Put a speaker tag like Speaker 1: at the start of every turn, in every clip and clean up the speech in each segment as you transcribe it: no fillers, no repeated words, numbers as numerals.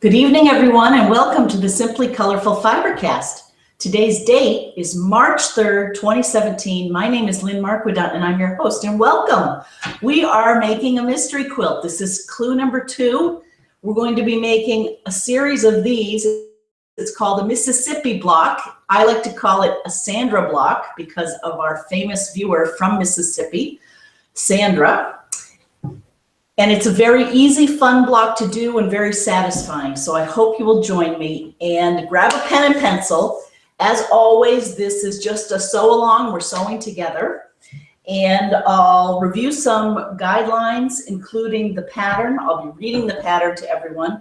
Speaker 1: Good evening, everyone, and welcome to the Simply Colorful FiberCast. Today's date is March 3rd, 2017. My name is Lynn Marquidot, and I'm your host, and welcome. We are making a mystery quilt. This is clue number 2. We're going to be making a series of these. It's called a Mississippi block. I like to call it a Sandra block because of our famous viewer from Mississippi, Sandra. And it's a very easy, fun block to do and very satisfying. So I hope you will join me and grab a pen and pencil. As always, this is just a sew along. We're sewing together. And I'll review some guidelines, including the pattern. I'll be reading the pattern to everyone.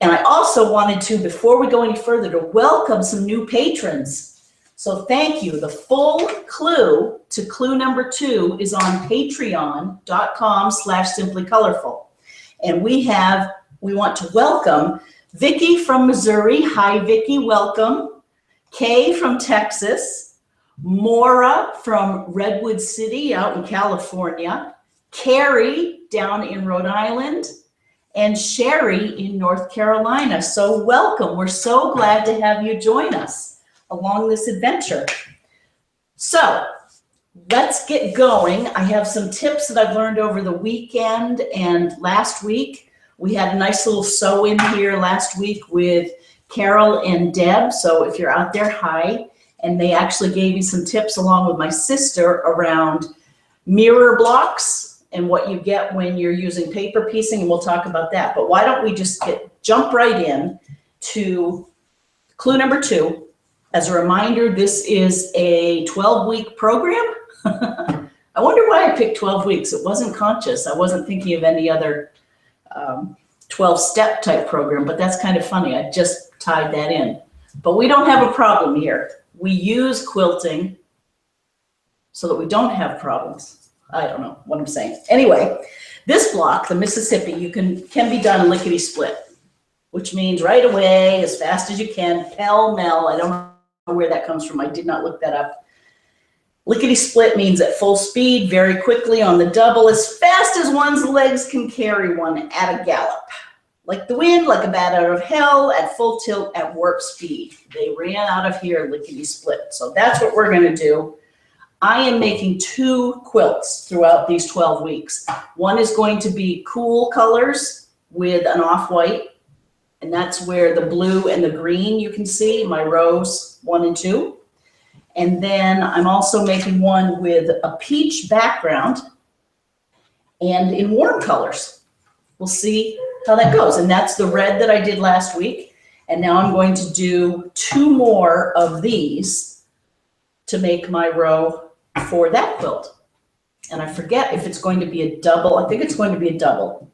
Speaker 1: And I also wanted to, before we go any further, to welcome some new patrons. So thank you. The full clue to clue number 2 is on patreon.com/simplycolorful. And we want to welcome Vicki from Missouri. Hi, Vicki, welcome. Kay from Texas. Maura from Redwood City out in California. Carrie down in Rhode Island. And Sherry in North Carolina. So welcome. We're so glad to have you join us along this adventure. So let's get going. I have some tips that I've learned over the weekend and last week. We had a nice little sew in here last week with Carol and Deb. So if you're out there, hi. And they actually gave me some tips along with my sister around mirror blocks and what you get when you're using paper piecing, and we'll talk about that. But why don't we just jump right in to clue number 2. As a reminder, this is a 12-week program. I wonder why I picked 12 weeks. It wasn't conscious. I wasn't thinking of any other 12-step type program, but that's kind of funny. I just tied that in. But we don't have a problem here. We use quilting so that we don't have problems. I don't know what I'm saying. Anyway, this block, the Mississippi, can be done lickety-split, which means right away, as fast as you can, pell-mell. I don't know where that comes from. I did not look that up. Lickety split means at full speed, very quickly on the double, as fast as one's legs can carry one at a gallop. Like the wind, like a bat out of hell, at full tilt, at warp speed. They ran out of here lickety split. So that's what we're going to do. I am making 2 quilts throughout these 12 weeks. One is going to be cool colors with an off-white. And that's where the blue and the green, you can see my rows 1 and 2. And then I'm also making one with a peach background and in warm colors. We'll see how that goes. And that's the red that I did last week. And now I'm going to do 2 more of these to make my row for that quilt. And I forget if it's going to be a double. I think it's going to be a double,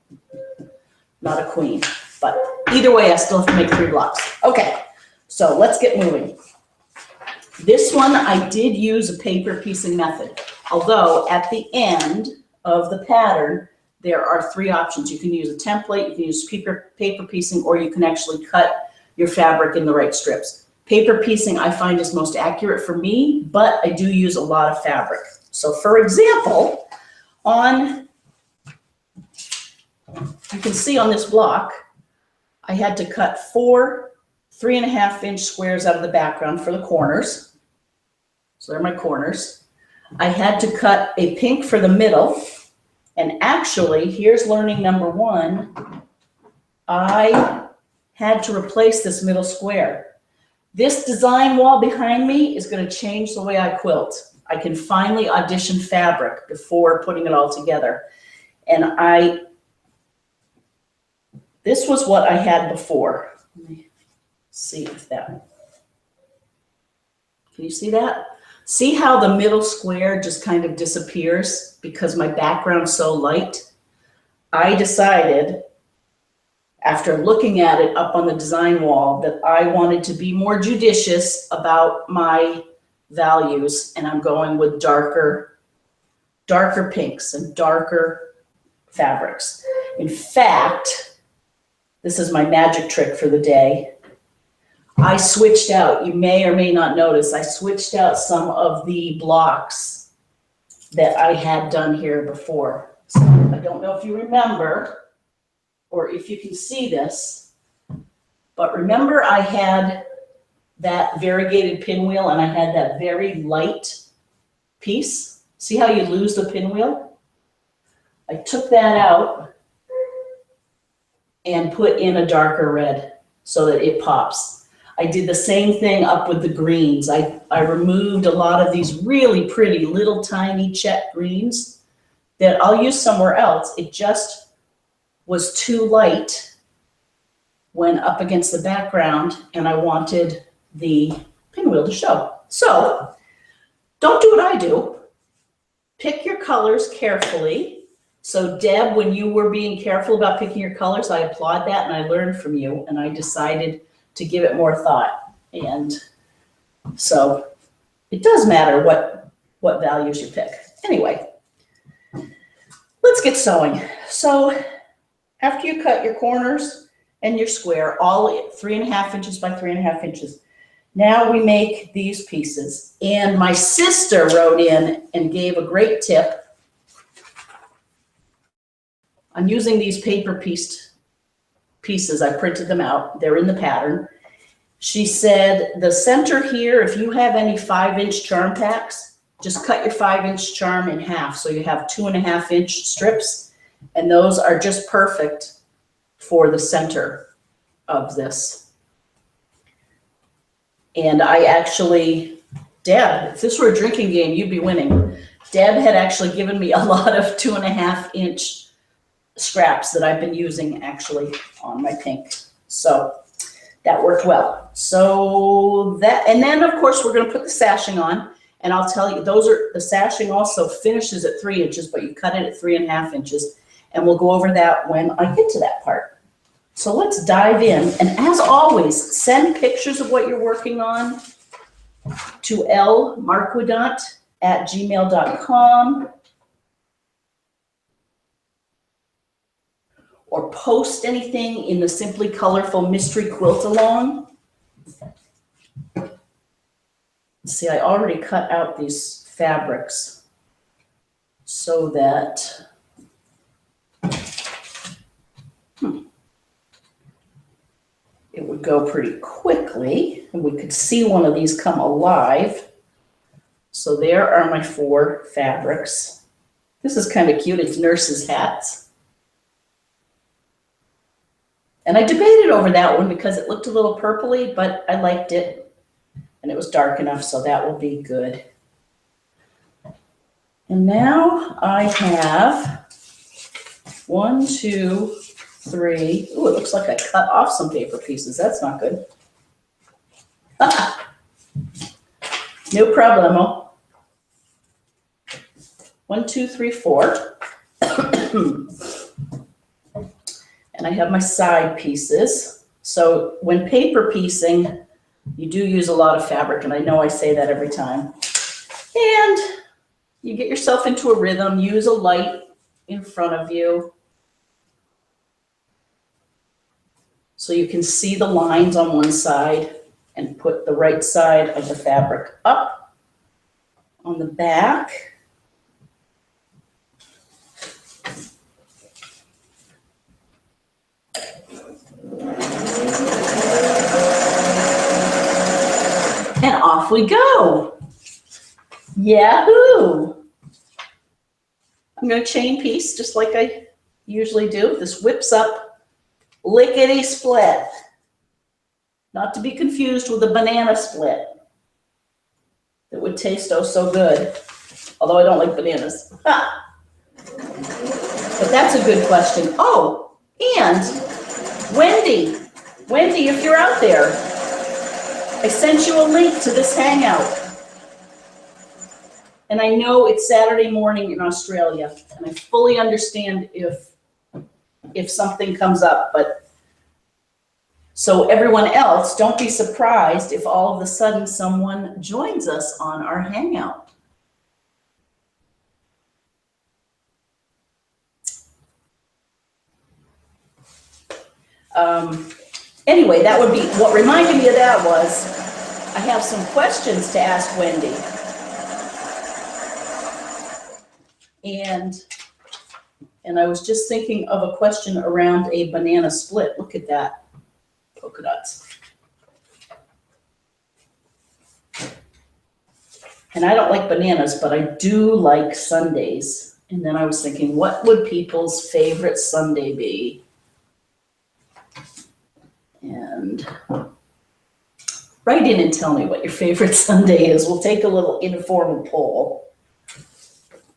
Speaker 1: not a queen. But either way, I still have to make 3 blocks. Okay, so let's get moving. This one, I did use a paper piecing method. Although at the end of the pattern, there are 3 options. You can use a template, you can use paper piecing, or you can actually cut your fabric in the right strips. Paper piecing I find is most accurate for me, but I do use a lot of fabric. So for example, you can see on this block, I had to cut 4 3.5-inch squares out of the background for the corners. So they're my corners. I had to cut a pink for the middle. And actually, here's learning number 1. I had to replace this middle square. This design wall behind me is going to change the way I quilt. I can finally audition fabric before putting it all together. And this was what I had before. Let me see if that, can you see that? See how the middle square just kind of disappears because my background's so light? I decided, after looking at it up on the design wall, that I wanted to be more judicious about my values, and I'm going with darker pinks and darker fabrics. In fact, this is my magic trick for the day. I switched out, you may or may not notice, I switched out some of the blocks that I had done here before. So I don't know if you remember, or or if you can see this, but remember I had that variegated pinwheel and I had that very light piece. See how you lose the pinwheel? I took that out and put in a darker red so that it pops. I did the same thing up with the greens. I removed a lot of these really pretty little tiny check greens that I'll use somewhere else. It just was too light when up against the background, and I wanted the pinwheel to show. So don't do what I do. Pick your colors carefully. So Deb, when you were being careful about picking your colors, I applaud that and I learned from you, and I decided to give it more thought. And so it does matter what values you pick. Anyway, let's get sewing. So after you cut your corners and your square, all 3.5 inches by 3.5 inches, now we make these pieces. And my sister wrote in and gave a great tip. I'm using these paper pieces. I printed them out. They're in the pattern. She said the center here, if you have any 5-inch charm packs, just cut your 5-inch charm in half. So you have 2.5-inch strips, and those are just perfect for the center of this. And I actually, Deb, if this were a drinking game, you'd be winning. Deb had actually given me a lot of 2.5-inch scraps that I've been using actually on my pink. So that worked well. So that, and then of course we're going to put the sashing on, and I'll tell you, the sashing also finishes at 3 inches, but you cut it at 3.5 inches, and we'll go over that when I get to that part. So let's dive in. And as always, send pictures of what you're working on to lmarquidant@gmail.com. Or post anything in the Simply Colorful Mystery Quilt Along. See, I already cut out these fabrics so that it would go pretty quickly, and we could see one of these come alive. So there are my 4 fabrics. This is kind of cute. It's nurses' hats. And I debated over that one because it looked a little purpley, but I liked it. And it was dark enough, so that will be good. And now I have 1, 2, 3. Ooh, it looks like I cut off some paper pieces. That's not good. No problemo. 1, 2, 3, 4. And I have my side pieces. So when paper piecing, you do use a lot of fabric, and I know I say that every time. And you get yourself into a rhythm, use a light in front of you so you can see the lines on one side, and put the right side of the fabric up on the back. And off we go. Yahoo! I'm going to chain piece just like I usually do. This whips up lickety split. Not to be confused with a banana split that would taste oh so good. Although I don't like bananas. Ha! But that's a good question. Oh, and Wendy, if you're out there, I sent you a link to this hangout. And I know it's Saturday morning in Australia, and I fully understand if something comes up, but so everyone else, don't be surprised if all of a sudden someone joins us on our hangout. Anyway, that would be, what reminded me of that was, I have some questions to ask Wendy. And And I was just thinking of a question around a banana split. Look at that, polka dots. And I don't like bananas, but I do like sundaes. And then I was thinking, what would people's favorite sundae be? And write in and tell me what your favorite sundae is. We'll take a little informal poll.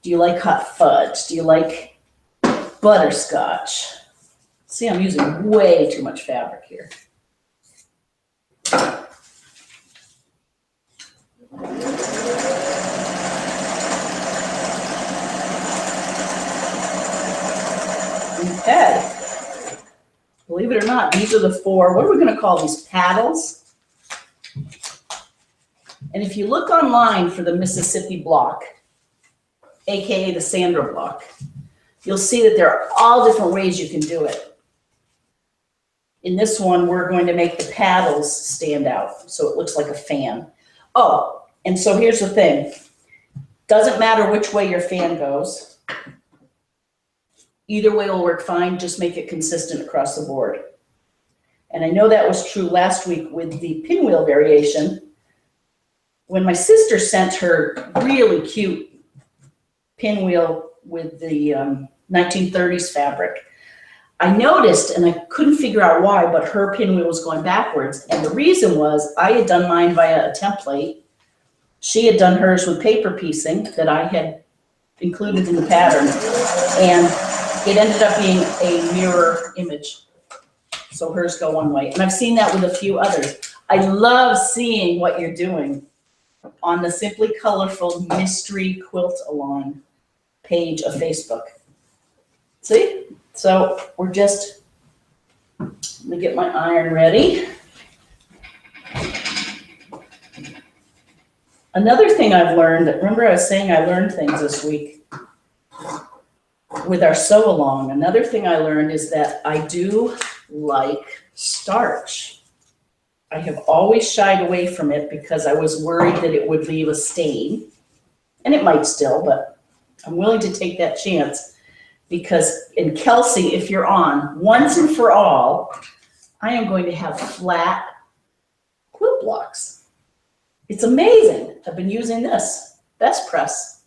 Speaker 1: Do you like hot fudge? Do you like butterscotch? See, I'm using way too much fabric here. Okay. Believe it or not, these are the 4, what are we going to call these, paddles? And if you look online for the Mississippi block, aka the Sandra block, you'll see that there are all different ways you can do it. In this one, we're going to make the paddles stand out so it looks like a fan. Oh, and so here's the thing. Doesn't matter which way your fan goes. Either way will work fine, just make it consistent across the board. And I know that was true last week with the pinwheel variation. When my sister sent her really cute pinwheel with the 1930s fabric, I noticed, and I couldn't figure out why, but her pinwheel was going backwards. And the reason was I had done mine via a template. She had done hers with paper piecing that I had included in the pattern. And it ended up being a mirror image. So hers go one way. And I've seen that with a few others. I love seeing what you're doing on the Simply Colorful Mystery Quilt Along page of Facebook. See? So we're just, let me get my iron ready. Another thing I've learned, remember I was saying I learned things this week with our sew along. Another thing I learned is that I do like starch. I have always shied away from it because I was worried that it would leave a stain, and it might still, but I'm willing to take that chance because in Kelsey, if you're on, once and for all, I am going to have flat quilt blocks. It's amazing. I've been using this, Best Press.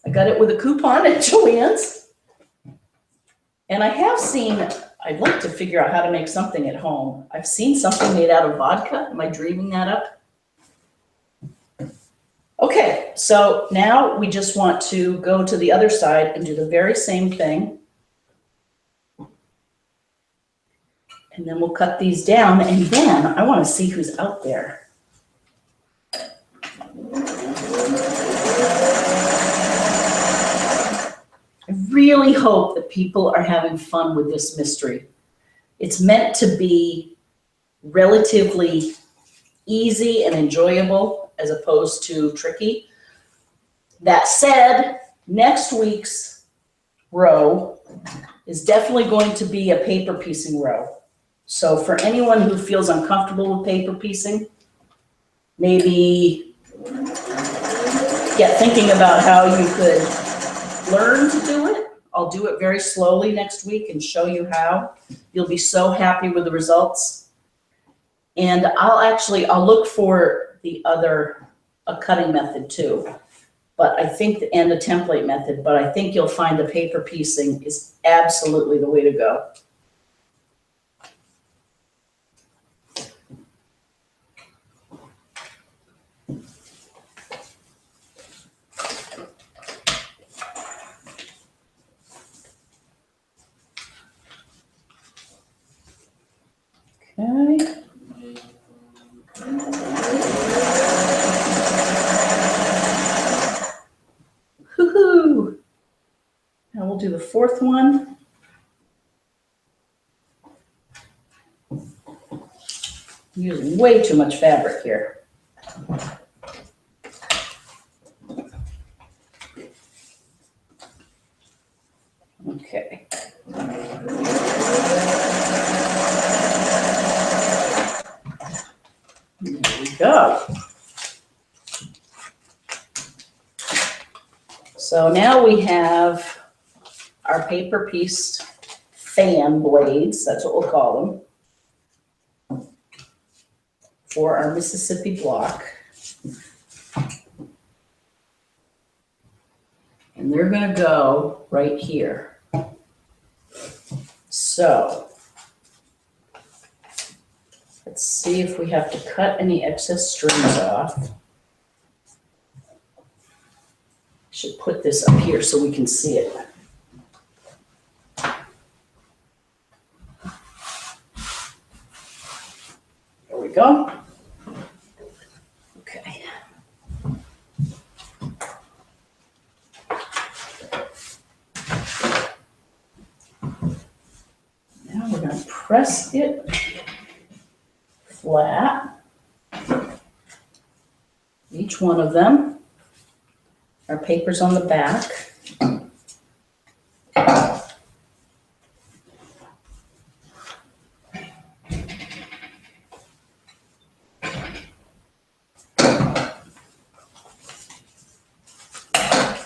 Speaker 1: I got it with a coupon at Joann's. And I have seen, I'd like to figure out how to make something at home. I've seen something made out of vodka. Am I dreaming that up? Okay, so now we just want to go to the other side and do the very same thing. And then we'll cut these down, and then I want to see who's out there. I really hope that people are having fun with this mystery. It's meant to be relatively easy and enjoyable as opposed to tricky. That said, next week's row is definitely going to be a paper piecing row. So for anyone who feels uncomfortable with paper piecing, maybe get thinking about how you could learn to do it. I'll do it very slowly next week and show you how. You'll be so happy with the results. And I'll look for a cutting method too. But I think, and a template method, but I think you'll find the paper piecing is absolutely the way to go. Okay. Woohoo! Now we'll do the fourth one. I'm using way too much fabric here. Okay. There we go. So now we have our paper piece fan blades, that's what we'll call them, for our Mississippi block. And they're going to go right here. So let's see if we have to cut any excess strings off. Should put this up here so we can see it. There we go. Okay. Now we're going to press it flat. Each one of them. Our paper's on the back.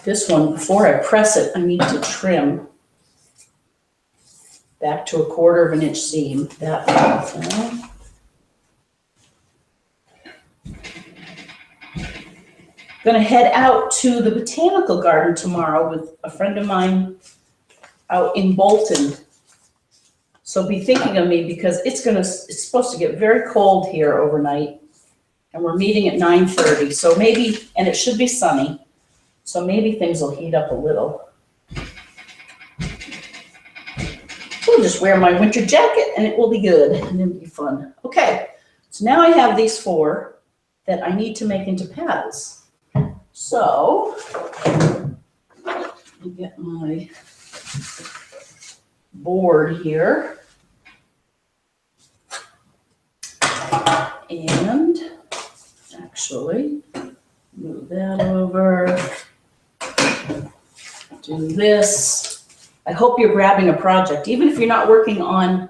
Speaker 1: This one, before I press it, I need to trim back to 1/4 inch seam. That one. Going to head out to the botanical garden tomorrow with a friend of mine out in Bolton. So be thinking of me because it's supposed to get very cold here overnight, and we're meeting at 9:30. So maybe, and it should be sunny, so maybe things will heat up a little. We'll just wear my winter jacket and it will be good and it'll be fun. Okay, so now I have these 4 that I need to make into paddles. So, let me get my board here. And actually, move that over. Do this. I hope you're grabbing a project, even if you're not working on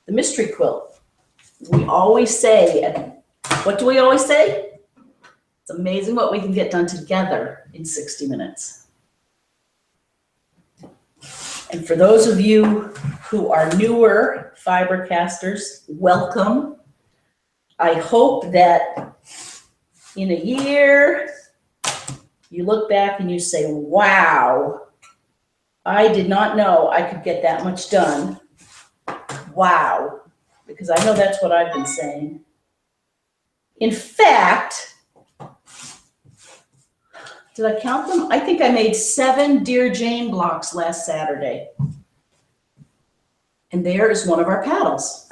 Speaker 1: the mystery quilt. We always say, what do we always say? It's amazing what we can get done together in 60 minutes. And for those of you who are newer FiberCasters, welcome. I hope that in a year, you look back and you say, wow, I did not know I could get that much done. Wow, because I know that's what I've been saying. In fact, did I count them? I think I made 7 Dear Jane blocks last Saturday. And there is one of our paddles.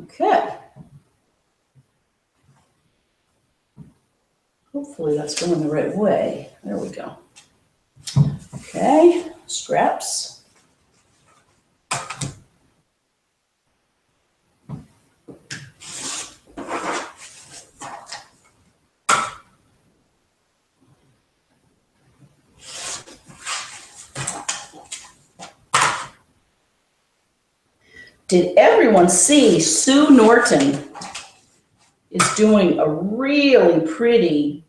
Speaker 1: Okay. Hopefully that's going the right way. There we go. Okay, straps. Did everyone see Sue Norton is doing a really pretty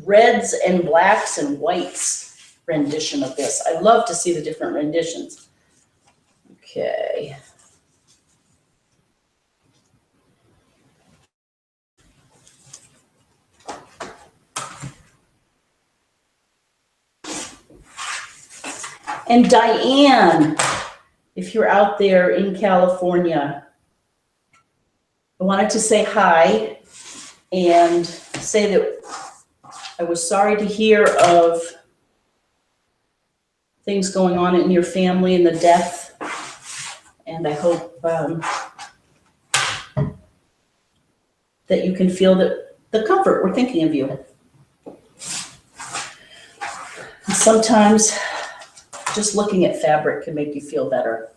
Speaker 1: reds and blacks and whites rendition of this? I love to see the different renditions. Okay. And Diane, if you're out there in California, I wanted to say hi and say that I was sorry to hear of things going on in your family and the death. And I hope that you can feel the comfort. We're thinking of you. And sometimes just looking at fabric can make you feel better.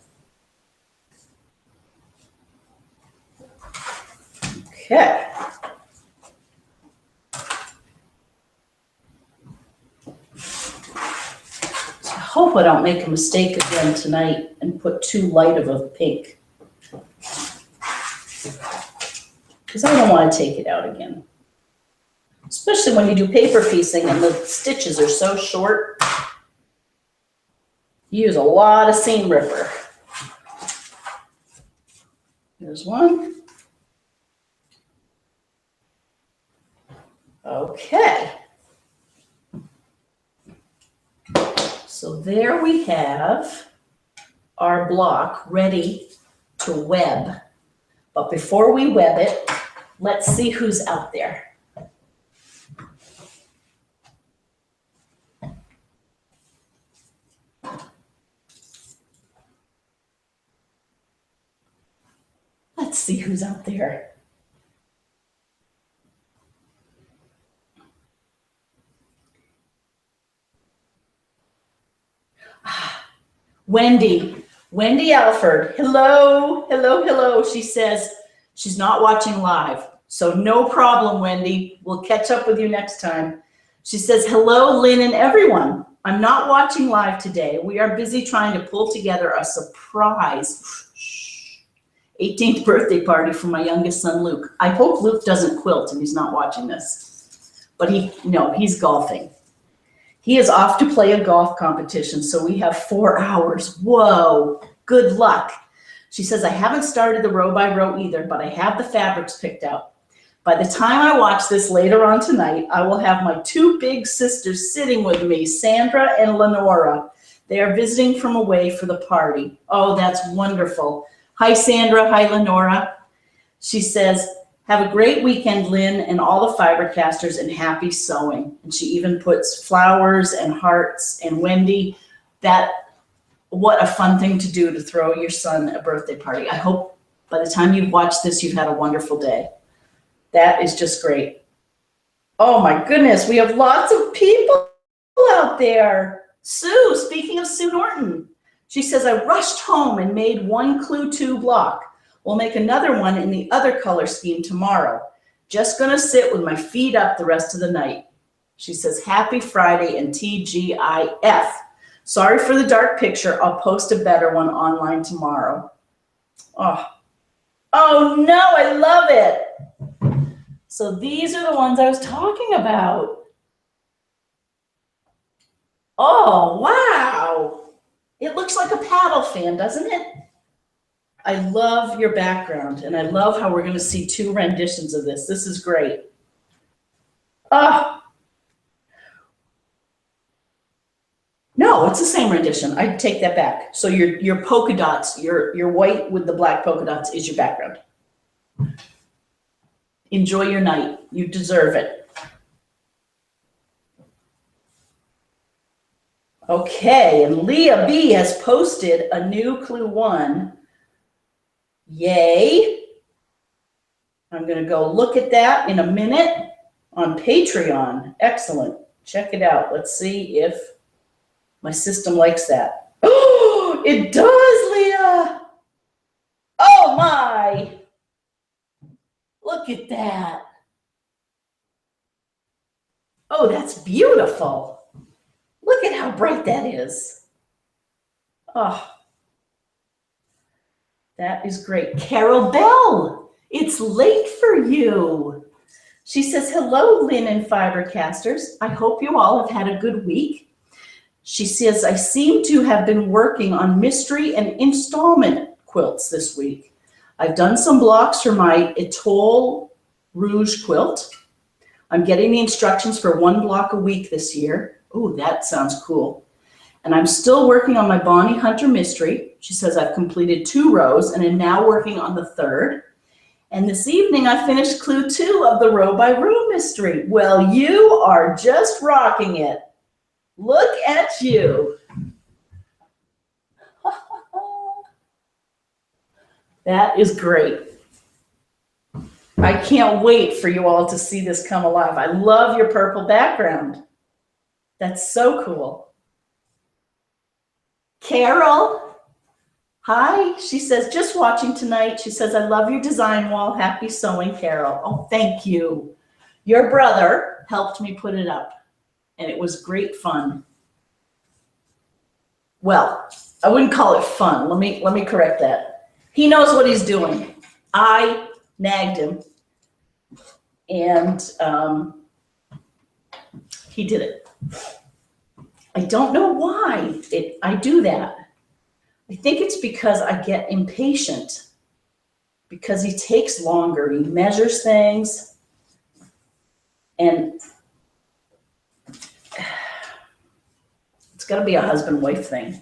Speaker 1: Okay. So I hope I don't make a mistake again tonight and put too light of a pink, because I don't want to take it out again. especially when you do paper piecing and the stitches are so short. You use a lot of seam ripper. There's one. Okay. So there we have our block ready to web. But before we web it, let's see who's out there. Let's see who's out there. Wendy Alford. Hello, hello, hello. She says she's not watching live. So no problem, Wendy. We'll catch up with you next time. She says, hello, Lynn and everyone. I'm not watching live today. We are busy trying to pull together a surprise 18th birthday party for my youngest son, Luke. I hope Luke doesn't quilt and he's not watching this. But he's golfing. He is off to play a golf competition, so we have 4 hours. Whoa, good luck. She says, I haven't started the row by row either, but I have the fabrics picked out. By the time I watch this later on tonight, I will have my 2 big sisters sitting with me, Sandra and Lenora. They are visiting from away for the party. Oh, that's wonderful. Hi, Sandra. Hi, Lenora. She says, have a great weekend, Lynn, and all the FiberCasters, and happy sewing. And she even puts flowers and hearts. And Wendy, what a fun thing to do, to throw your son a birthday party. I hope by the time you've watched this, you've had a wonderful day. That is just great. Oh my goodness, we have lots of people out there. Sue, speaking of Sue Norton, she says, I rushed home and made 1 Clue 2 block. We'll make another one in the other color scheme tomorrow. Just gonna sit with my feet up the rest of the night. She says, happy Friday and TGIF. Sorry for the dark picture. I'll post a better one online tomorrow. Oh no, I love it. So these are the ones I was talking about. Oh, wow. It looks like a paddle fan, doesn't it? I love your background, and I love how we're going to see 2 renditions of this. This is great. No, it's the same rendition. I take that back. So your polka dots, your white with the black polka dots is your background. Enjoy your night. You deserve it. Okay, and Leah B has posted a new Clue 1. Yay. I'm going to go look at that in a minute on Patreon. Excellent. Check it out. Let's see if my system likes that. Oh, it does, Leah. Oh, my. Look at that. Oh, that's beautiful. Look at how bright that is. Oh. That is great. Carol Bell, it's late for you. She says, hello, Lynn and FiberCasters. I hope you all have had a good week. She says, I seem to have been working on mystery and installment quilts this week. I've done some blocks for my Etoile Rouge quilt. I'm getting the instructions for 1 block a week this year. Oh, that sounds cool. And I'm still working on my Bonnie Hunter mystery. She says I've completed 2 rows and am now working on the 3rd. And this evening I finished Clue 2 of the row by row mystery. Well, you are just rocking it. Look at you. That is great. I can't wait for you all to see this come alive. I love your purple background. That's so cool. Carol, hi. She says, just watching tonight. She says, I love your design wall. Happy sewing, Carol. Oh, thank you. Your brother helped me put it up, and it was great fun. Well, I wouldn't call it fun. Let me correct that. He knows what he's doing. I nagged him, and He did it. I don't know why I do that. I think it's because I get impatient, because he takes longer. He measures things, and it's got to be a husband-wife thing.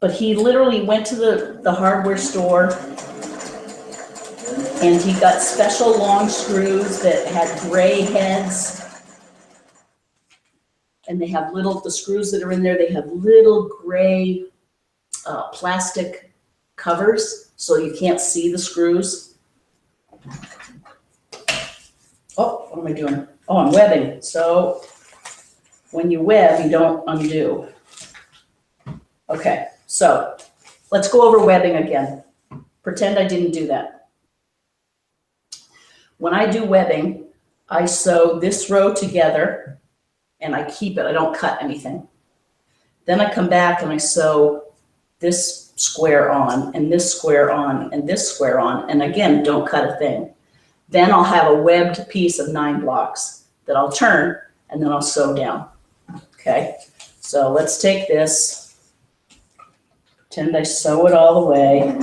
Speaker 1: But he literally went to the hardware store, and he got special long screws that had gray heads. And they have the screws that are in there, they have little gray plastic covers, so you can't see the screws. Oh, what am I doing? Oh, I'm webbing. So when you web, you don't undo. Okay, so let's go over webbing again. Pretend I didn't do that. When I do webbing, I sew this row together and I keep it. I don't cut anything. Then I come back and I sew this square on and this square on and this square on, and again, don't cut a thing. Then I'll have a webbed piece of 9 blocks that I'll turn and then I'll sew down. Okay, so let's take this, pretend I sew it all the way.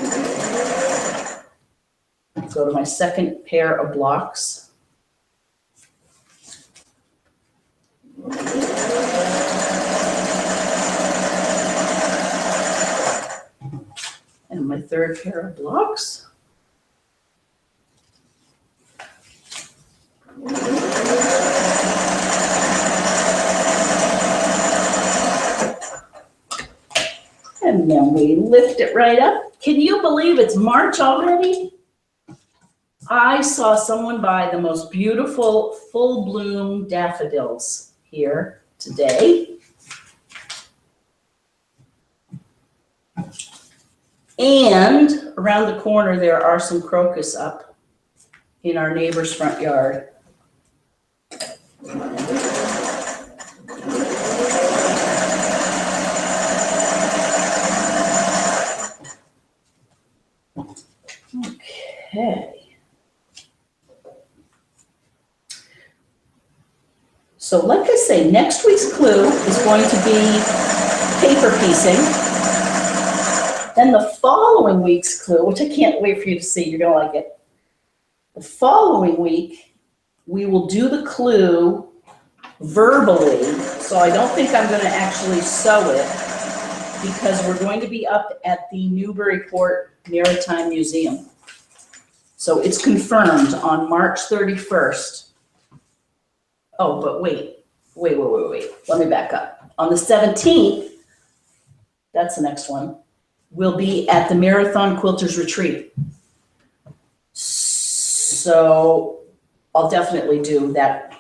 Speaker 1: Go to my second pair of blocks. And my third pair of blocks. And then we lift it right up. Can you believe it's March already? I saw someone buy the most beautiful full bloom daffodils here today. And around the corner, there are some crocus up in our neighbor's front yard. Okay. So like I say, next week's clue is going to be paper piecing. Then the following week's clue, which I can't wait for you to see, you're gonna like it. The following week, we will do the clue verbally. So I don't think I'm gonna actually sew it because we're going to be up at the Newburyport Maritime Museum. So it's confirmed on March 31st. Oh, but wait. Let me back up. On the 17th, that's the next one, we'll be at the Marathon Quilters Retreat. So I'll definitely do that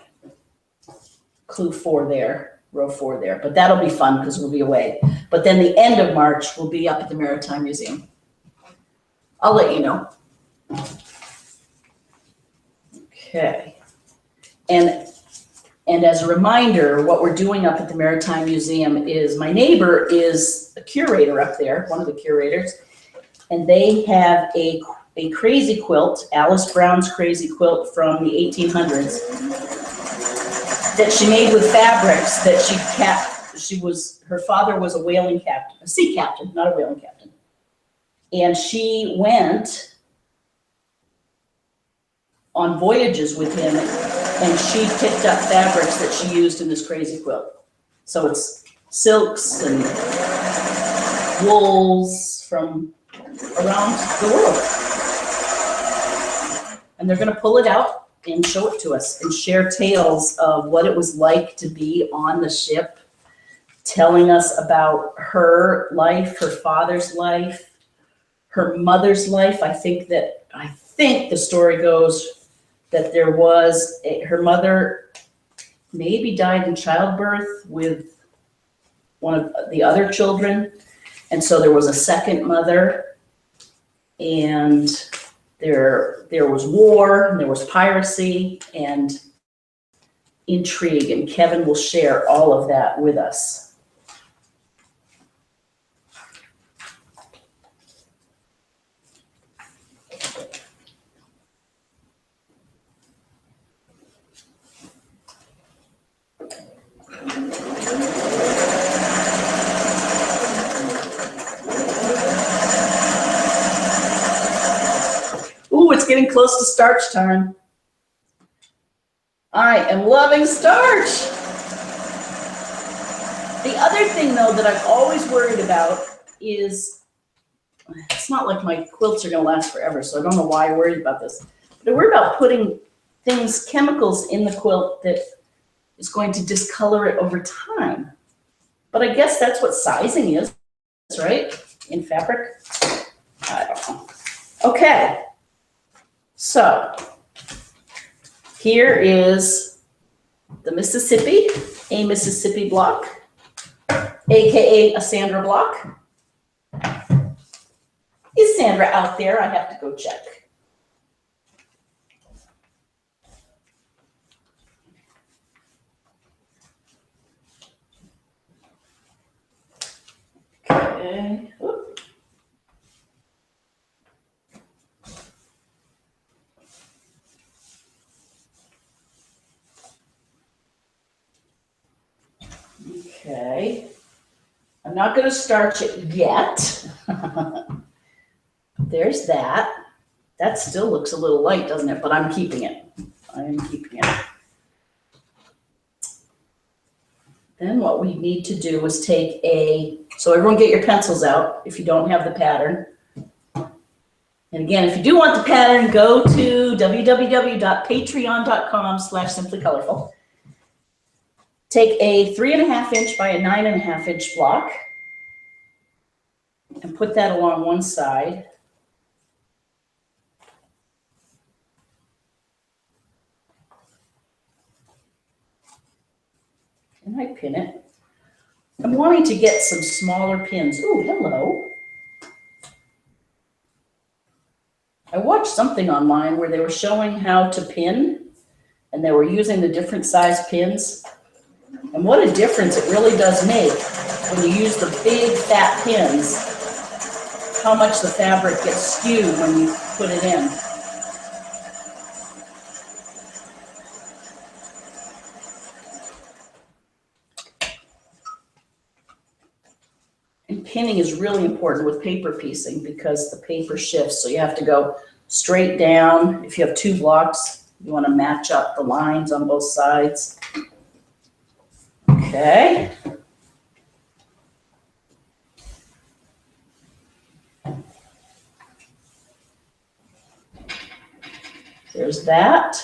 Speaker 1: clue 4 there, row 4 there, but that'll be fun because we'll be away. But then the end of March, we'll be up at the Maritime Museum. I'll let you know. Okay. And as a reminder, what we're doing up at the Maritime Museum is my neighbor is a curator up there, one of the curators, and they have a crazy quilt, Alice Brown's crazy quilt from the 1800s that she made with fabrics that her father was a whaling captain, a sea captain, not a whaling captain. And she went on voyages with him, and she picked up fabrics that she used in this crazy quilt. So it's silks and wools from around the world. And they're gonna pull it out and show it to us and share tales of what it was like to be on the ship, telling us about her life, her father's life, her mother's life. I think the story goes that her mother maybe died in childbirth with one of the other children. And so there was a second mother, and there was war, and there was piracy and intrigue, and Kevin will share all of that with us. close to starch time. I am loving starch. The other thing, though, that I'm always worried about is, it's not like my quilts are going to last forever, so I don't know why I worried about this. But I worry about putting things, chemicals in the quilt that is going to discolor it over time. But I guess that's what sizing is, right? In fabric? I don't know. Okay. So here is the Mississippi, a Mississippi block, AKA a Sandra block. Is Sandra out there? I have to go check. Okay. Oop. Okay. I'm not going to starch it yet. There's that. That still looks a little light, doesn't it? But I'm keeping it. I am keeping it. Then what we need to do is take so everyone get your pencils out if you don't have the pattern. And again, if you do want the pattern, go to www.patreon.com/simplycolorful. Take a 3.5 inch by a 9.5 inch block and put that along one side. And I pin it. I'm wanting to get some smaller pins. Oh, hello. I watched something online where they were showing how to pin, and they were using the different size pins. And what a difference it really does make when you use the big fat pins, how much the fabric gets skewed when you put it in. And pinning is really important with paper piecing because the paper shifts, so you have to go straight down. If you have two blocks, you want to match up the lines on both sides. Okay. There's that.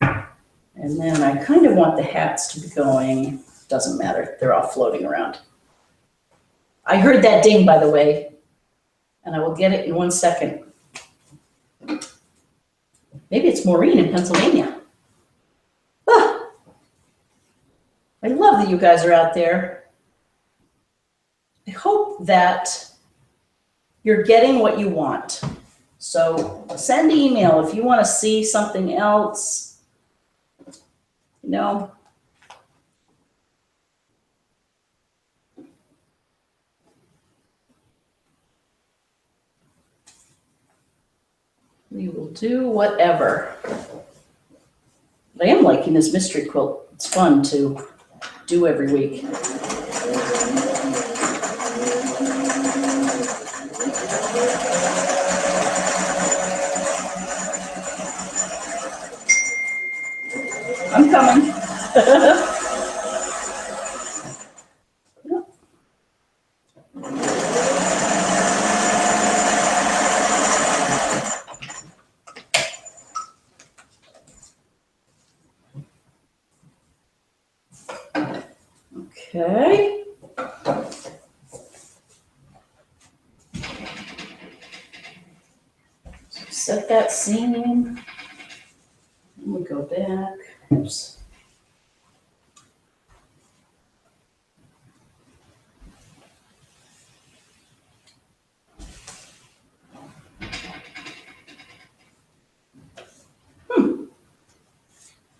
Speaker 1: And then I kind of want the hats to be going, doesn't matter, they're all floating around. I heard that ding, by the way, and I will get it in 1 second. Maybe it's Maureen in Pennsylvania. Ah, I love that you guys are out there. I hope that you're getting what you want. So send an email if you want to see something else. You know, we will do whatever. But I am liking this mystery quilt. It's fun to do every week. I'm coming. Okay. So set that seam. And we go back. Oops.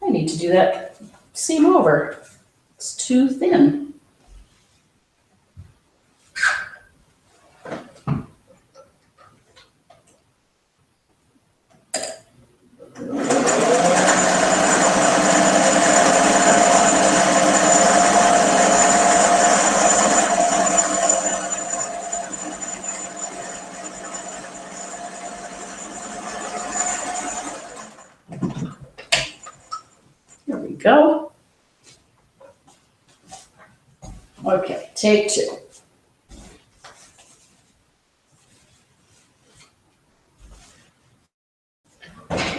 Speaker 1: I need to do that seam over. It's too thin. Okay, take two.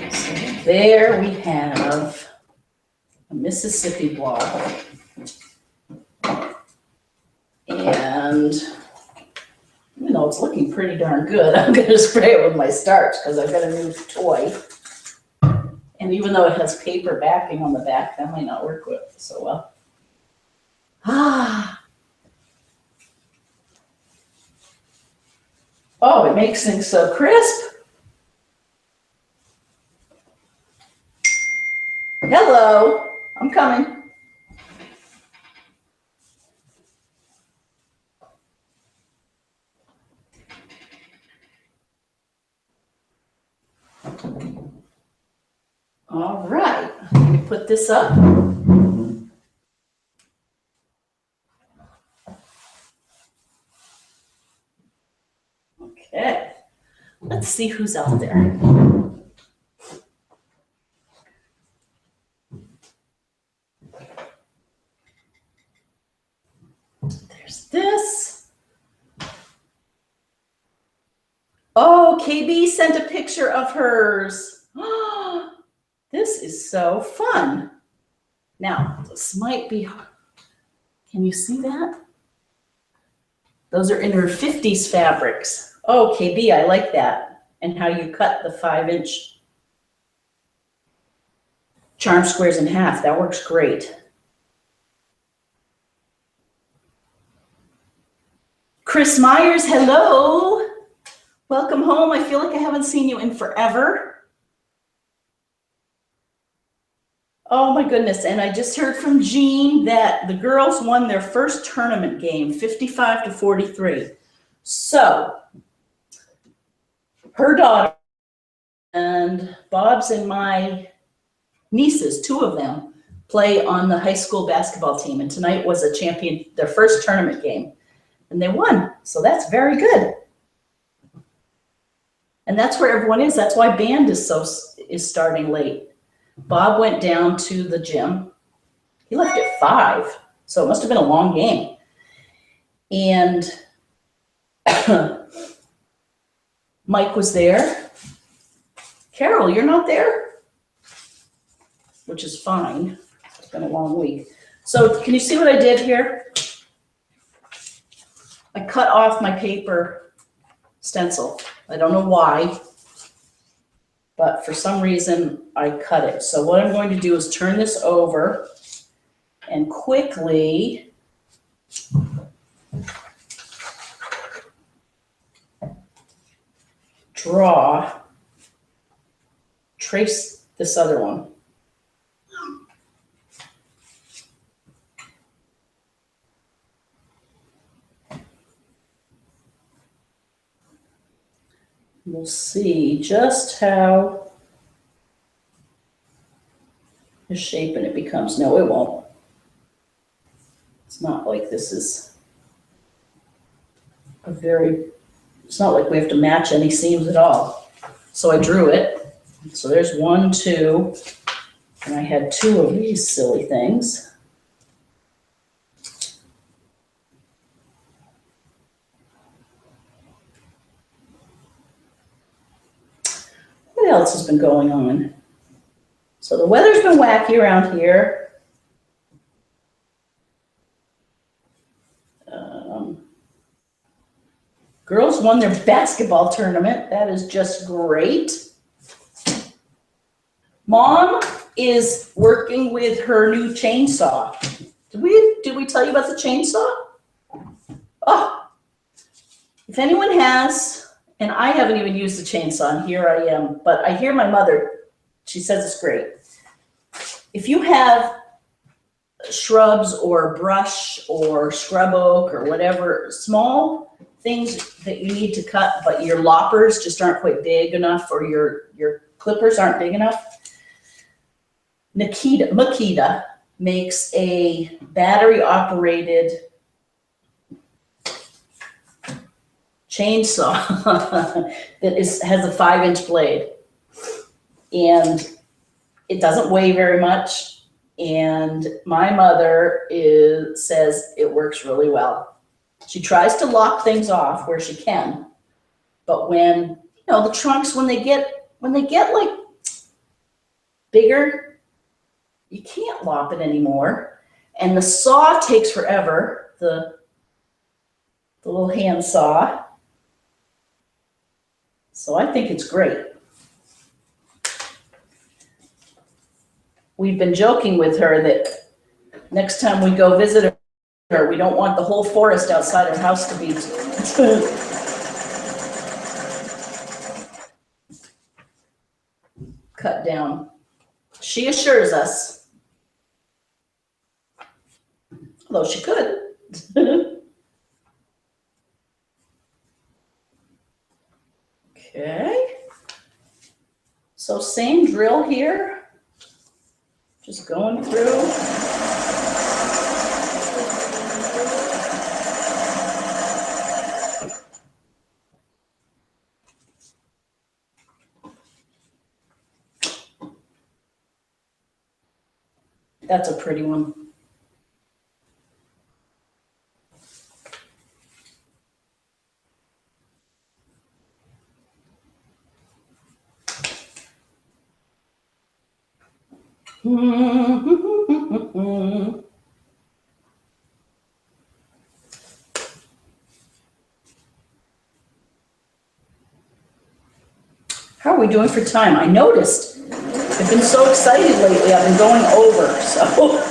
Speaker 1: So there we have a Mississippi block. And even though it's looking pretty darn good, I'm going to spray it with my starch because I've got a new toy. And even though it has paper backing on the back, that might not work with so well. Oh, it makes things so crisp. Hello, I'm coming. All right, let me put this up. Okay, let's see who's out there. There's this. Oh, KB sent a picture of hers. This is so fun. Now, this might be, can you see that? Those are in her 50s fabrics. Oh, KB, I like that. And how you cut the 5-inch charm squares in half. That works great. Chris Myers, hello. Welcome home. I feel like I haven't seen you in forever. Oh my goodness, and I just heard from Jean that the girls won their first tournament game, 55-43. So, her daughter and Bob's and my nieces, 2 of them, play on the high school basketball team, and tonight was their first tournament game, and they won, so that's very good. And that's where everyone is. That's why band is starting late. Bob went down to the gym. He left at 5, so it must have been a long game. And Mike was there. Carol, you're not there? Which is fine. It's been a long week. So can you see what I did here? I cut off my paper stencil. I don't know why, but for some reason I cut it. So what I'm going to do is turn this over and quickly trace this other one. We'll see just how misshapen it becomes. No, it won't. It's not like this is it's not like we have to match any seams at all. So I drew it. So there's 1, 2, and I had 2 of these silly things. What else has been going on? So the weather's been wacky around here. Girls won their basketball tournament. That is just great. Mom is working with her new chainsaw. Did we tell you about the chainsaw? Oh, if anyone has, and I haven't even used the chainsaw, and here I am, but I hear my mother, she says it's great. If you have shrubs or brush or scrub oak or whatever, small things that you need to cut, but your loppers just aren't quite big enough, or your clippers aren't big enough, Makita makes a battery-operated chainsaw that has a 5-inch blade, and it doesn't weigh very much. And my mother says it works really well. She tries to lock things off where she can, but when, the trunks, when they get like bigger, you can't lop it anymore. And the saw takes forever, the little hand saw. So I think it's great. We've been joking with her that next time we go visit her, we don't want the whole forest outside her house to be cut down. She assures us, although she could. Okay. So same drill here. Just going through. That's a pretty one. How are we doing for time? I noticed I've been so excited lately. I've been going over, so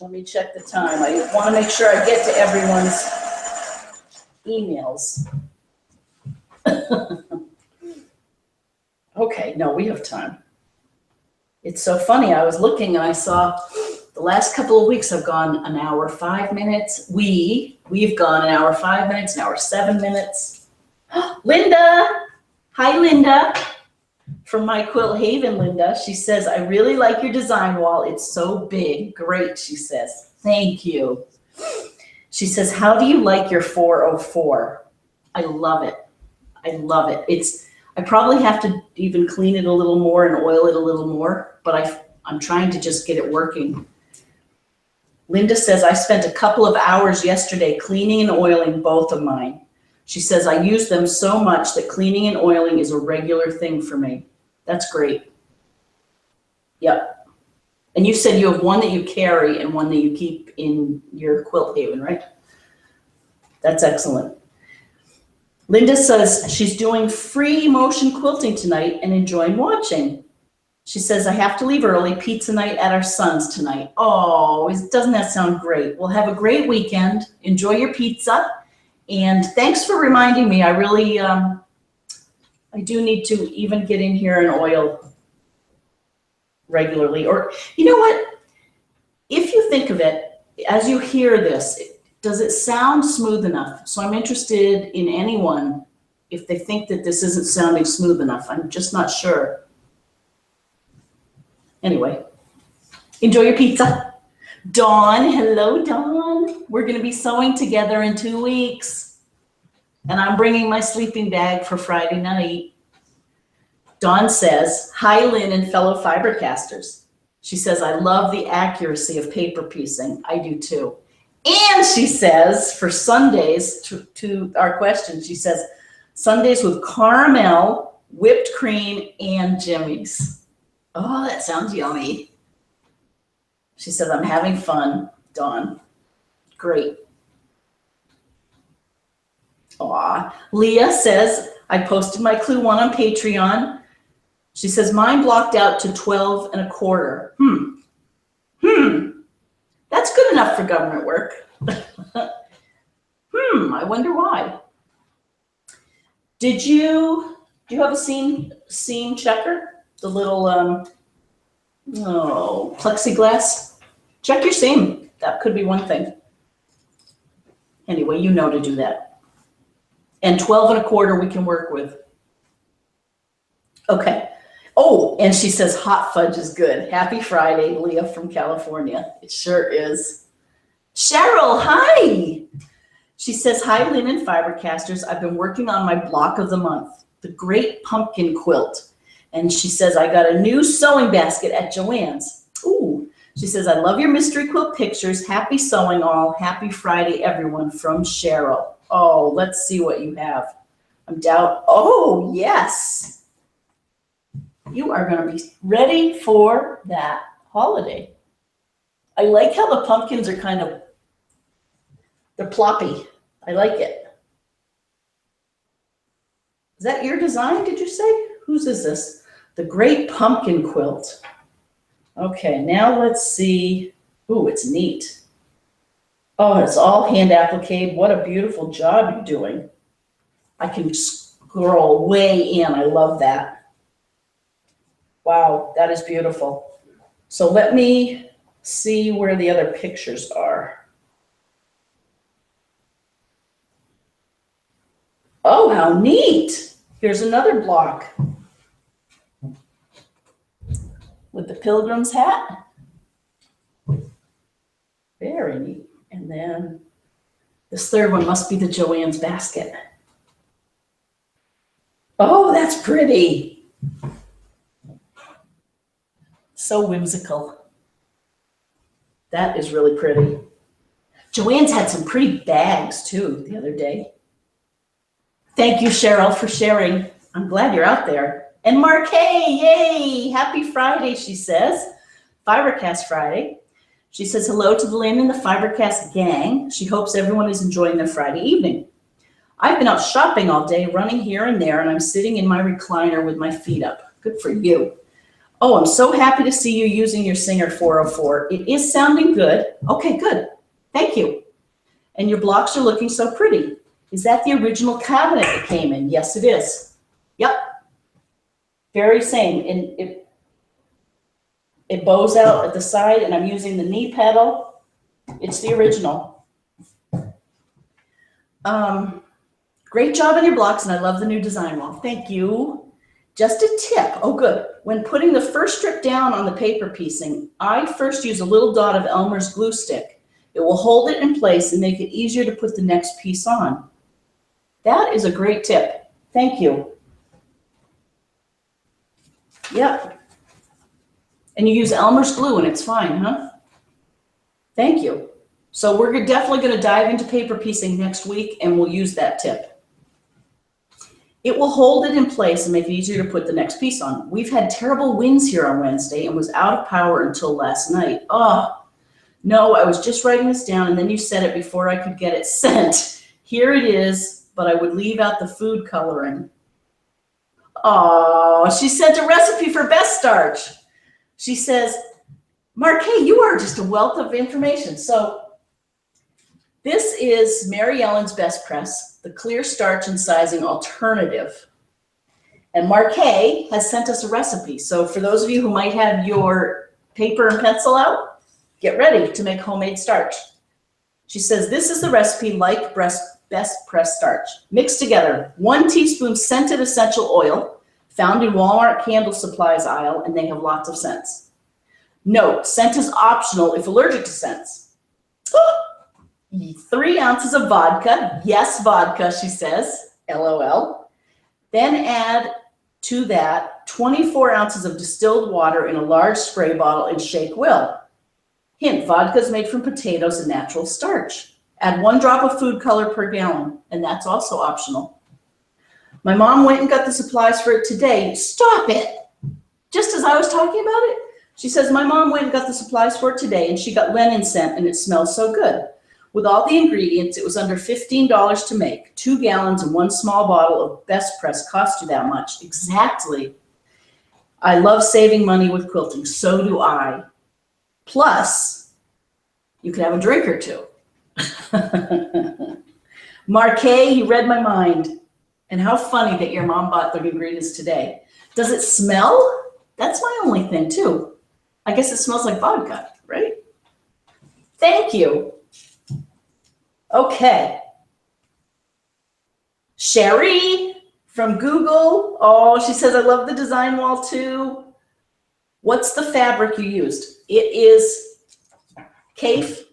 Speaker 1: let me check the time. I want to make sure I get to everyone's emails. Okay, no, we have time. It's so funny. I was looking and I saw the last couple of weeks I've gone an hour, 5 minutes. We've gone an hour, 5 minutes, an hour, 7 minutes. Linda, hi Linda, from My Quilt Haven, Linda. She says, I really like your design wall. It's so big. Great, she says. Thank you. She says, how do you like your 404? I love it. I love it. I probably have to even clean it a little more and oil it a little more, but I'm trying to just get it working. Linda says, I spent a couple of hours yesterday cleaning and oiling both of mine. She says, I use them so much that cleaning and oiling is a regular thing for me. That's great. Yep. And you said you have one that you carry and one that you keep in your quilt haven, right? That's excellent. Linda says she's doing free motion quilting tonight and enjoying watching. She says, I have to leave early. Pizza night at our son's tonight. Oh, doesn't that sound great? Well, have a great weekend. Enjoy your pizza. And thanks for reminding me. I really, I do need to even get in here and oil regularly. Or, you know what? If you think of it, as you hear this, does it sound smooth enough? So I'm interested in anyone if they think that this isn't sounding smooth enough. I'm just not sure. Anyway, enjoy your pizza. Dawn, hello, Dawn. We're going to be sewing together in 2 weeks. And I'm bringing my sleeping bag for Friday night. Dawn says, hi, Lynn and fellow FiberCasters. She says, I love the accuracy of paper piecing. I do too. And she says, for Sundays, to our question, she says, Sundays with caramel, whipped cream, and jimmies. Oh, that sounds yummy. She says, I'm having fun, Dawn. Great. Aw. Leah says, I posted my clue 1 on Patreon. She says, mine blocked out to 12 1/4. That's good enough for government work. I wonder why. Do you have a seam checker? The little plexiglass? Check your seam. That could be one thing. Anyway, you know to do that. And 12 1/4 we can work with. Okay. Oh, and she says hot fudge is good. Happy Friday, Leah from California. It sure is. Cheryl, hi. She says, hi, Lynn and FiberCasters. I've been working on my block of the month, the Great Pumpkin Quilt. And she says, I got a new sewing basket at Joann's. Ooh. She says, I love your mystery quilt pictures. Happy sewing all. Happy Friday, everyone, from Cheryl. Oh, let's see what you have. Oh, yes. You are going to be ready for that holiday. I like how the pumpkins are they're ploppy. I like it. Is that your design, did you say? Whose is this? The Great Pumpkin Quilt. Okay, now let's see. Ooh, it's neat. Oh, it's all hand appliqué. What a beautiful job you're doing. I can scroll way in. I love that. Wow, that is beautiful. So let me see where the other pictures are. Oh, how neat. Here's another block with the pilgrim's hat. Very neat. And then this third one must be the Joann's basket. Oh, that's pretty. So whimsical. That is really pretty. Joann's had some pretty bags too the other day. Thank you, Cheryl, for sharing. I'm glad you're out there. And Marquet, yay! Happy Friday, she says. FiberCast Friday. She says hello to the Lynn and the FiberCast gang. She hopes everyone is enjoying their Friday evening. I've been out shopping all day, running here and there, and I'm sitting in my recliner with my feet up. Good for you. Oh, I'm so happy to see you using your Singer 404. It is sounding good. Okay, good. Thank you. And your blocks are looking so pretty. Is that the original cabinet it came in? Yes, it is. Yep. Very same. And it bows out at the side, and I'm using the knee pedal. It's the original. Great job on your blocks, and I love the new design wall. Thank you. Just a tip. Oh, good. When putting the first strip down on the paper piecing, I first use a little dot of Elmer's glue stick. It will hold it in place and make it easier to put the next piece on. That is a great tip. Thank you. Yep. And you use Elmer's glue and it's fine, huh? Thank you. So we're definitely going to dive into paper piecing next week and we'll use that tip. It will hold it in place and make it easier to put the next piece on. We've had terrible winds here on Wednesday and was out of power until last night. Oh, no, I was just writing this down and then you said it before I could get it sent. Here it is, but I would leave out the food coloring. Oh, she sent a recipe for best starch. She says, Marquet, you are just a wealth of information. So this is Mary Ellen's Best Press, the clear starch and sizing alternative. And Marquet has sent us a recipe. So for those of you who might have your paper and pencil out, get ready to make homemade starch. She says, this is the recipe like Best Press starch. Mix together 1 teaspoon scented essential oil, found in Walmart candle supplies aisle, and they have lots of scents. Note, scent is optional if allergic to scents. 3 ounces of vodka. Yes, vodka, she says, LOL. Then add to that 24 ounces of distilled water in a large spray bottle and shake well. Hint, vodka is made from potatoes and natural starch. Add 1 drop of food color per gallon, and that's also optional. My mom went and got the supplies for it today. Stop it. Just as I was talking about it, she says, my mom went and got the supplies for it today, and she got Lennon scent, and it smells so good. With all the ingredients, it was under $15 to make. 2 gallons and 1 small bottle of Best Press cost you that much. Exactly. I love saving money with quilting. So do I. Plus, you could have a drink or 2. Marquet, you read my mind. And how funny that your mom bought the ingredients today. Does it smell? That's my only thing, too. I guess it smells like vodka, right? Thank you. Okay. Sherry from Google. Oh, she says, I love the design wall, too. What's the fabric you used? It is Kaif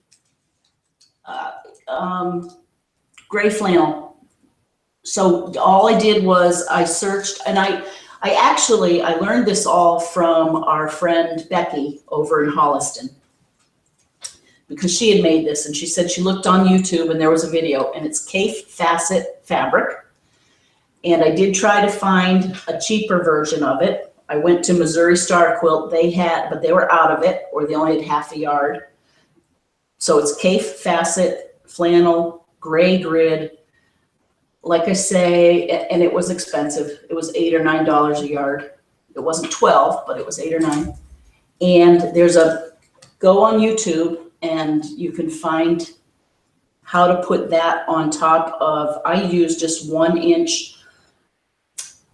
Speaker 1: gray flannel. So all I did was I searched, and I learned this all from our friend Becky over in Holliston, because she had made this, and she said she looked on YouTube and there was a video, and it's Cafe Facet fabric. And I did try to find a cheaper version of it. I went to Missouri Star Quilt. They had, but they were out of it, or they only had half a yard. So it's Cafe Facet flannel, gray grid. Like I say, and it was expensive. It was $8 or $9 a yard. It wasn't 12, but it was 8 or 9. And go on YouTube and you can find how to put that on top of, I use just 1-inch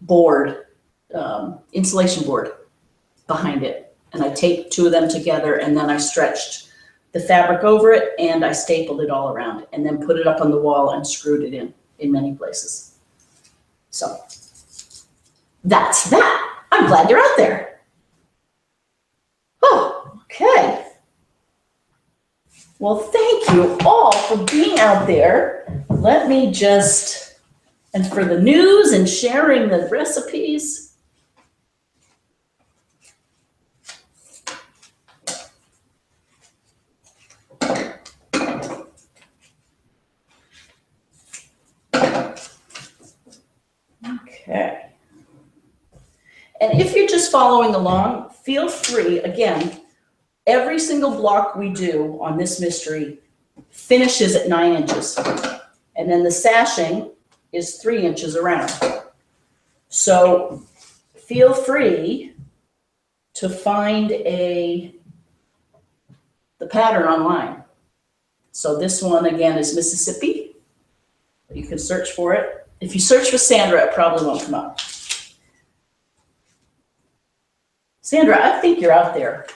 Speaker 1: board, insulation board behind it. And I taped 2 of them together, and then I stretched the fabric over it, and I stapled it all around, and then put it up on the wall and screwed it in many places. So that's that. I'm glad you're out there. Oh, okay. Well, thank you all for being out there. Let me just, and for the news and sharing the recipes. Okay. And if you're just following along, feel free, again, every single block we do on this mystery finishes at 9 inches. And then the sashing is 3 inches around. So feel free to find the pattern online. So this one again is Mississippi. You can search for it. If you search for Sandra, it probably won't come up. Sandra, I think you're out there.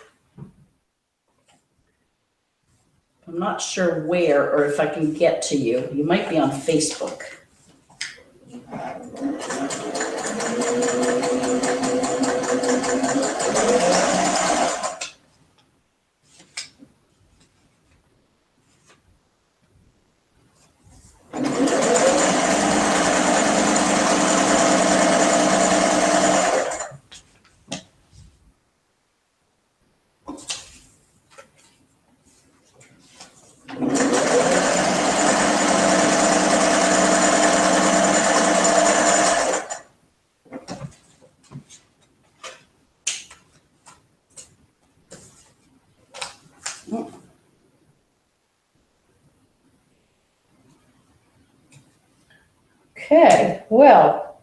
Speaker 1: I'm not sure where or if I can get to you. You might be on Facebook. Okay, well,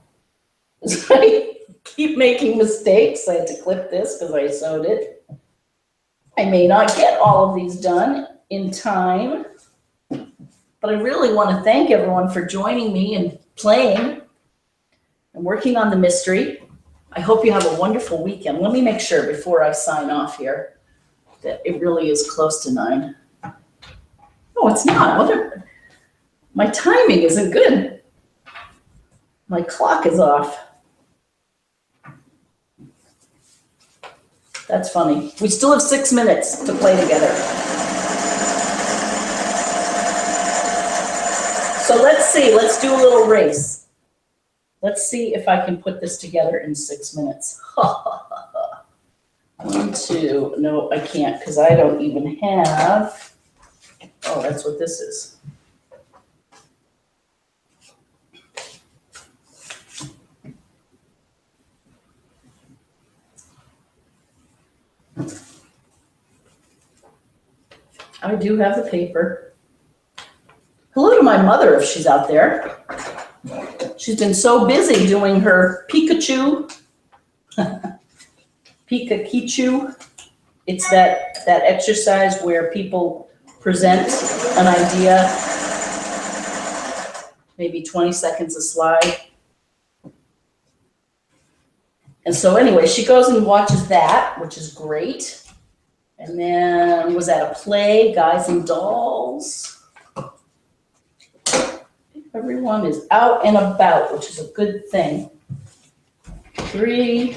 Speaker 1: I keep making mistakes. I had to clip this because I sewed it. I may not get all of these done in time, but I really want to thank everyone for joining me and playing and working on the mystery. I hope you have a wonderful weekend. Let me make sure before I sign off here that it really is close to 9. No, it's not. My timing isn't good. My clock is off. That's funny. We still have 6 minutes to play together. So let's see. Let's do a little race. Let's see if I can put this together in 6 minutes. 1, 2. No, I can't because I don't even have. Oh, that's what this is. I do have the paper. Hello to my mother if she's out there. She's been so busy doing her Pikachu. Pikachu. It's that exercise where people present an idea, maybe 20 seconds a slide. And so anyway, she goes and watches that, which is great. And then was at a play, Guys and Dolls. Everyone is out and about, which is a good thing. 3.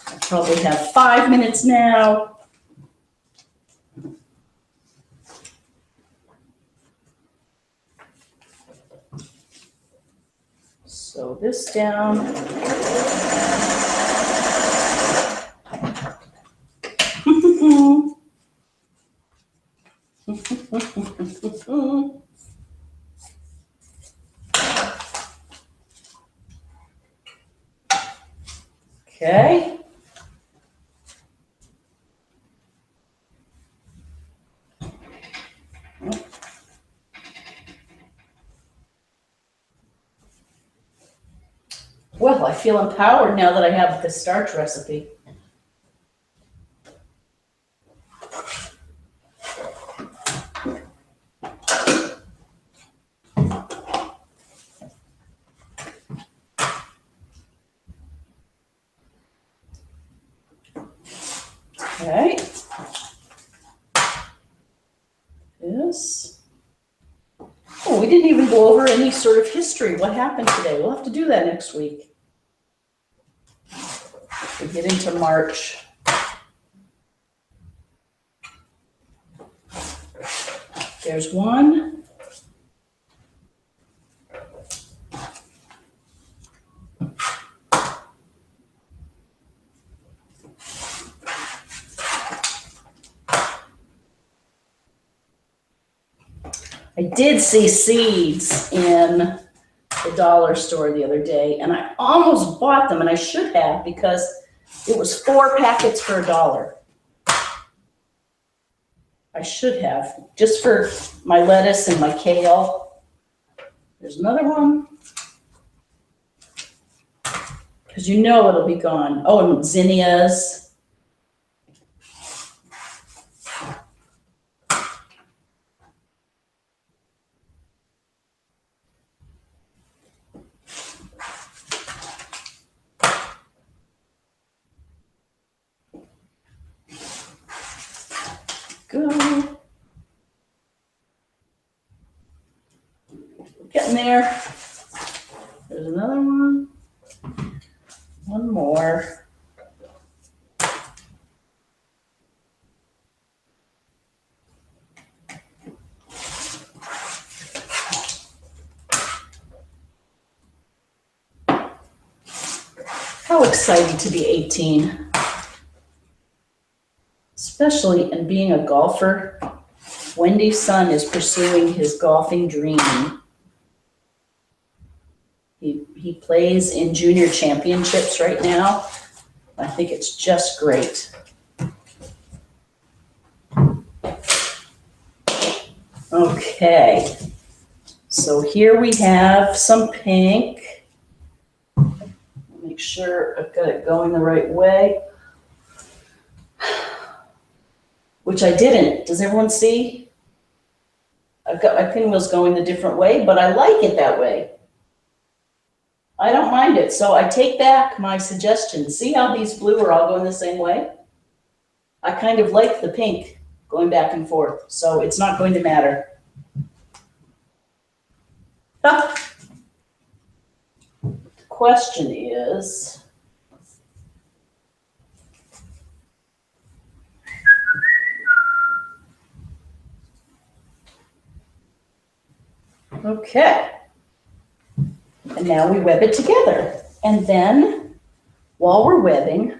Speaker 1: I probably have 5 minutes now. Sew this down. Okay. Well, I feel empowered now that I have the starch recipe. Okay. This. Oh, we didn't even go over any sort of history. What happened today? We'll have to do that next week. We get into March. There's one. I did see seeds in the dollar store the other day, and I almost bought them, and I should have because it was 4 packets for $1. I should have, just for my lettuce and my kale. There's another one. Because you know it'll be gone. Oh, and zinnias. Go. Getting there. There's another one. One more. How exciting to be 18. Especially in being a golfer. Wendy's son is pursuing his golfing dream. He plays in junior championships right now. I think it's just great. Okay, so here we have some pink. Make sure I've got it going the right way. Which I didn't. Does everyone see? I've got my pinwheels going the different way, but I like it that way. I don't mind it. So I take back my suggestion. See how these blue are all going the same way? I kind of like the pink going back and forth, so it's not going to matter. The question is, okay. And now we web it together. And then while we're webbing,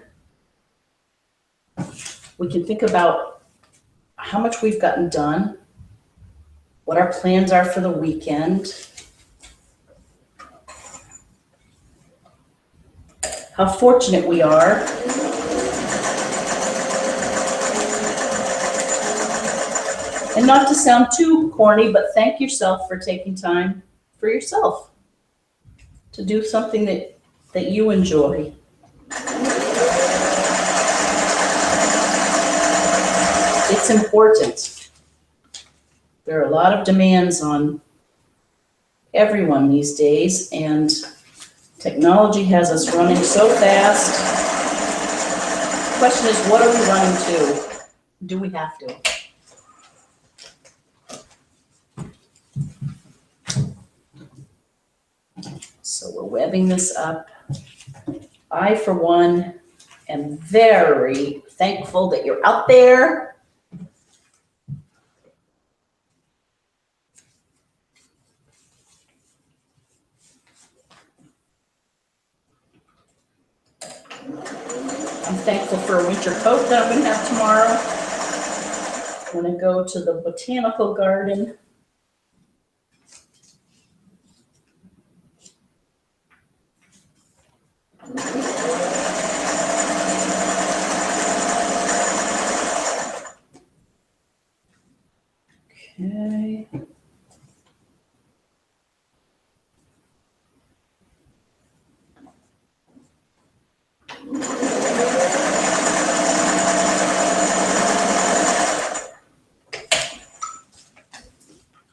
Speaker 1: we can think about how much we've gotten done, what our plans are for the weekend, how fortunate we are and not to sound too corny, but thank yourself for taking time for yourself to do something that you enjoy. It's important. There are a lot of demands on everyone these days, and technology has us running so fast. The question is, what are we running to? Do we have to? So we're webbing this up. I, for one, am very thankful that you're out there. thankful for a winter coat that I'm going to have tomorrow. I'm going to go to the botanical garden. Okay.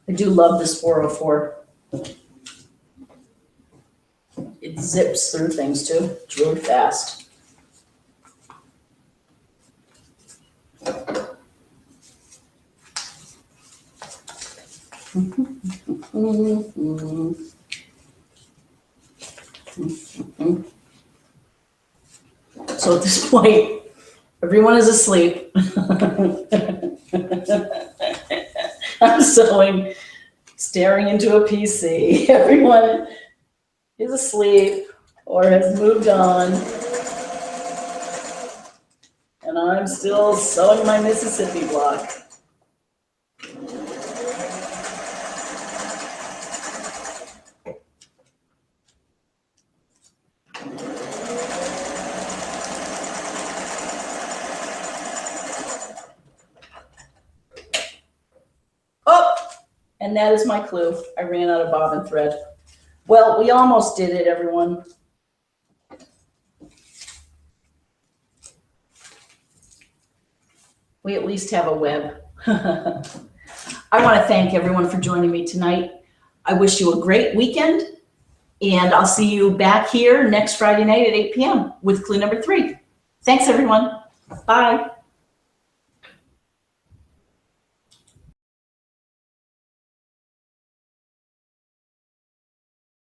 Speaker 1: I do love this 404. It zips through things too. It's really fast. So at this point, everyone is asleep. I'm sewing, staring into a PC. Everyone is asleep or has moved on. And I'm still sewing my Mississippi block. Oh, and that is my clue. I ran out of bobbin thread. Well, we almost did it, everyone. We at least have a web. I want to thank everyone for joining me tonight. I wish you a great weekend, and I'll see you back here next Friday night at 8 p.m. with clue number 3. Thanks, everyone. Bye.